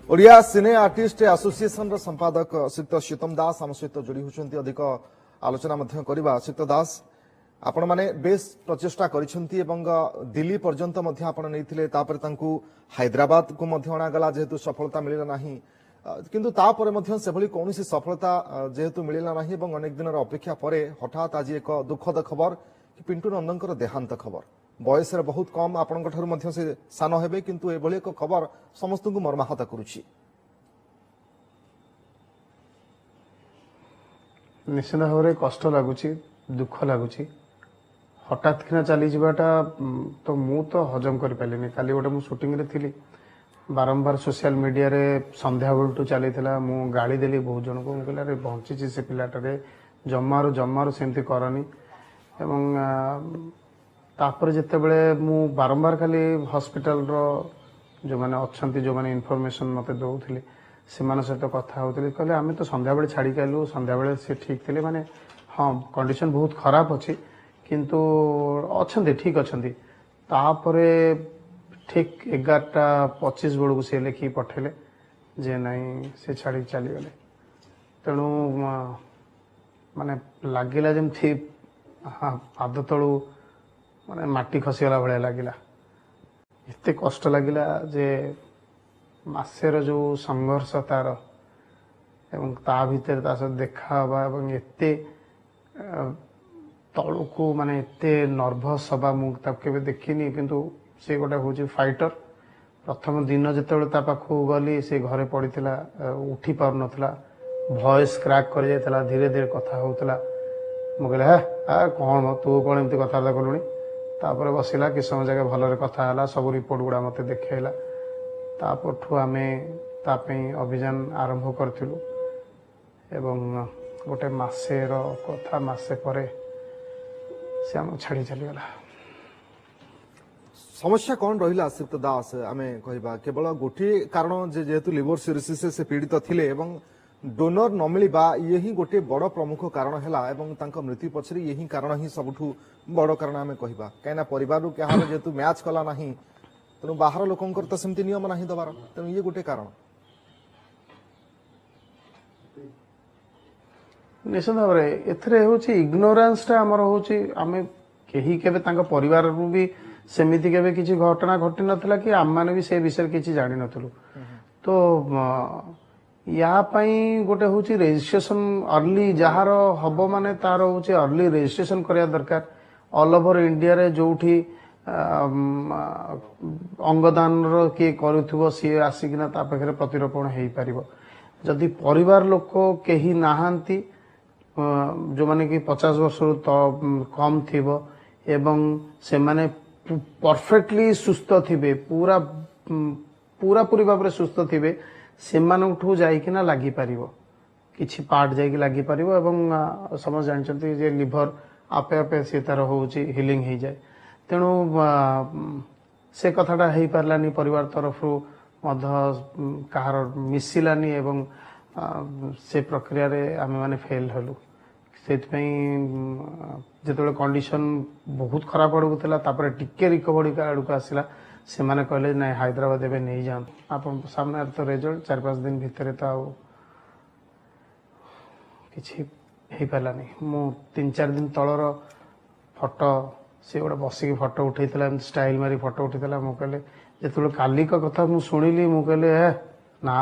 ओडिया सिने artist association संपादक श्रीयुक्त शीतम दास आम सहित जोड़ी होती अधिक आलोचना करवा। श्रीयुक्त दास आपण माने बेस प्रचेष्टा करिसेंती एवं दिल्ली पर्यंत आपण नैथिले तापर तांकू हैदराबाद को अणागला जेहेतु सफलता मिलिला नाही किंतु तापर मध्य सेभली कौनसी सफलता जेहेतु मिलिला नाही एवं अनेक दिन अपेक्षा परे हठात आज एक दुखद खबर कि पिंटू नंदनकर देहांत खबर बयस बहुत कम आपण से सान हेबे किंतु एभली एक खबर समस्त को मर्माहत करुछि। निश्चित भाव में कष्ट लगुच दुख लगुच हठात किना चली जावाटा तो मु तो हजम कर पारे काली गोटे मु शूटिंग रे थी बारंबार सोशल मीडिया रे संध्या बेलू चली मु गाड़ी देली बहुत जन को कहला रे बंची से पिलाटे जमारू जमारू सेमती करनी एवं तापर जिते बड़े मु बारंबार खाली हॉस्पिटल रो जो माने अच्छी जो माने इनफॉरमेशन मते दौले से सहित कथा होते कहले आम तो संध्या बेले छाड़ी आलु संध्या बेले से ठीक थे माने हाँ कंडीशन बहुत खराब अच्छी किंतु अच्छा ठीक अच्छा तापरे ठीक 11:25 बेलू सी लिखी पठेले जे नहीं से छाड़ी चलीगले तेणु माने लगिला जमी हाँ पाद तलू माने माटी खसीगला भाया लगिला एते कष्ट लगिला जे मासेर जो संघर्ष तार एवं ता भीतर ता सह देखा हवा एवं एते तलुको माने एते नर्भस हवा मुझे केवे देखिनी किंतु से गोटे हूँ फाइटर प्रथम दिन जिते पाखु गली से घरे पड़ीला उठी पार नाला वॉइस क्रैक कर जाता धीरे धीरे कथा होता मुझे है कौन तू कौन एमती कथबार्ता कलुणी तापर बसला कि समय जगह भलरे कथा है सब रिपोर्ट गुड़ा मत देखला तापठू आम तापी अभियान आरंभ करूँ एवं गोटे मसेर कथा मसे पर से आम छाड़ी चलीगला। समस्या कौन रहा श्रीयुक्त दास आम कह केवल गोटे कारण जेहेतु लिवर सिरोसिस से पीड़ित थिले एवं डोनर न मिलवा ये ही गोटे बड़ प्रमुख कारण है मृत्यु पछरे यही कारण ही सबुठु बड़ कारण आम कहवा कहीं परिवार क्या जेहेतु मैच कला ना तेणु बाहर लोकंर तो सेमती नियम ना दबार तेणु ये गोटे कारण निश्चित भाव में इग्नोरांस टा आमर हूँ आम कहीं के परिवार भी सेमिति केबे किसी घटना घटी नथिला कि आम माने भी से विषय किसी जानि नथलु तो या पई गोटे हूँ रेजिस्ट्रेशन अर्ली जार हम माने तार हूँ अर्ली रेजिस्ट्रेशन करिया दरकार ऑल ओवर इंडिया रे जोठी अंगदान रो किए करूथबो सी आसिकिना ता पाखरे प्रतिरोपण हेई परिबो जदि परिवार लोक केही नाहांती जो माने कि 50 वर्ष तो कम थिबो एवं से माने परफेक्टली सुस्थ थिबे पूरा पूरा पूरी भाव में सुस्थ थिबे सेमानठू जाइकिना लागी पारिबो किछि पार्ट जाइकि लागी पारिबो एवं समझ जानचंती जे लिवर आपे आपे से तार होउची हिलिंग हो जाए तेणु से कथाटा हो पारानी परिवार तरफ कहार मिसिलानी एवं से प्रक्रिया रे आमे माने फेल हलु से जिते कंडीशन बहुत खराब आड़क था टिके रिकवरी आड़क आसला से माने कहले ना हैदराबाद एवं नहीं जान आप सामने तो रिजल्ट 4-5 दिन भितर तो कि पारानी मु 3-4 दिन तलर फोटो सी गोटे बसिक फोटो उठे स्टाइल मारी फोटो उठे मुझे जो काली कथा मुझे शुणिली मुझे ना